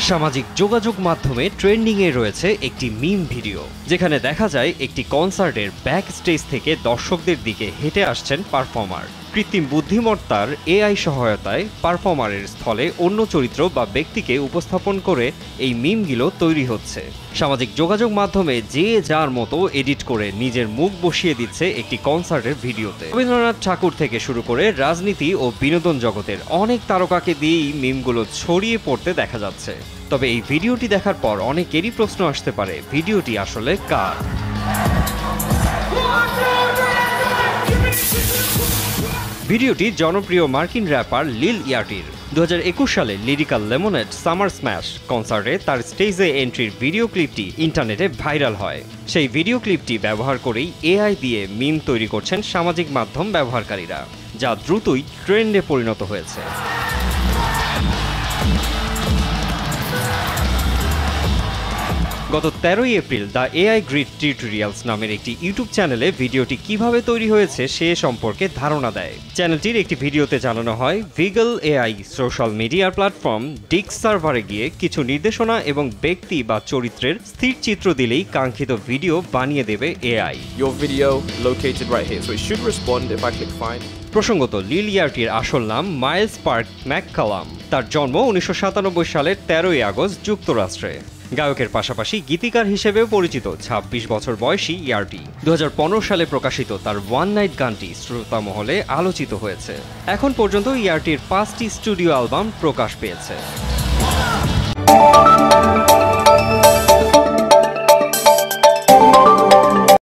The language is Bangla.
সামাজিক যোগাযোগ মাধ্যমে ট্রেন্ডিংয়ে রয়েছে একটি মিম ভিডিও, যেখানে দেখা যায় একটি কনসার্টের ব্যাক স্টেজ থেকে দর্শকদের দিকে হেঁটে আসছেন পারফর্মার। কৃত্রিম বুদ্ধিমত্তার এআই সহায়তায় পারফর্মারের স্থলে অন্য চরিত্র বা ব্যক্তিকে উপস্থাপন করে এই মিমগুলো তৈরি হচ্ছে। সামাজিক যোগাযোগ মাধ্যমে যে যার মতো এডিট করে নিজের মুখ বসিয়ে দিচ্ছে একটি কনসার্টের ভিডিওতে। রবীন্দ্রনাথ ঠাকুর থেকে শুরু করে রাজনীতি ও বিনোদন জগতের অনেক তারকাকে দিয়েই মিমগুলো ছড়িয়ে পড়তে দেখা যাচ্ছে। তবে এই ভিডিওটি দেখার পর অনেকেরই প্রশ্ন আসতে পারে, ভিডিওটি আসলে কার? ভিডিওটি জনপ্রিয় মার্কিন র্যাপার লিল ইয়ার্টির। 2021 সালে লিরিক্যাল লেমনেড সামার স্ম্যাশ কনসার্টে তার স্টেজে এন্ট্রির ভিডিও ক্লিপটি ইন্টারনেটে ভাইরাল হয়। সেই ভিডিও ক্লিপটি ব্যবহার করেই এআই দিয়ে মিম তৈরি করছেন সামাজিক মাধ্যম ব্যবহারকারীরা, যা দ্রুতই ট্রেন্ডে পরিণত হয়েছে। গত 13 April the AI grid tutorials নামের একটি ইউটিউব চ্যানেলে ভিডিওটি কিভাবে তৈরি হয়েছে সে সম্পর্কে ধারণা দেয়। চ্যানেলটির একটি ভিডিওতে জানানো হয়, ভিগল এআই সোশ্যাল মিডিয়া প্ল্যাটফর্ম ডিক্স সার্ভারে গিয়ে কিছু নির্দেশনা এবং ব্যক্তি বা চরিত্রের স্থির চিত্র দিলেই কাঙ্ক্ষিত ভিডিও বানিয়ে দেবে AI. Your video located right here, so it should respond if I click find. প্রসঙ্গত, লিল ইয়ার্টির আসল নাম মাইলস পার্ক ম্যাককালাম। তার জন্ম 1997 সালের 13 আগস্ট যুক্তরাষ্ট্রে। গায়কের পাশাপাশি গীতিকার হিসেবেও পরিচিত 26 বছর বয়সী ইয়ার্টি। 2015 সালে প্রকাশিত তার ওয়ান নাইট গানটি শ্রোতা মহলে আলোচিত হয়েছে। এখন পর্যন্ত ইয়ার্টির 5টি স্টুডিও অ্যালবাম প্রকাশ পেয়েছে।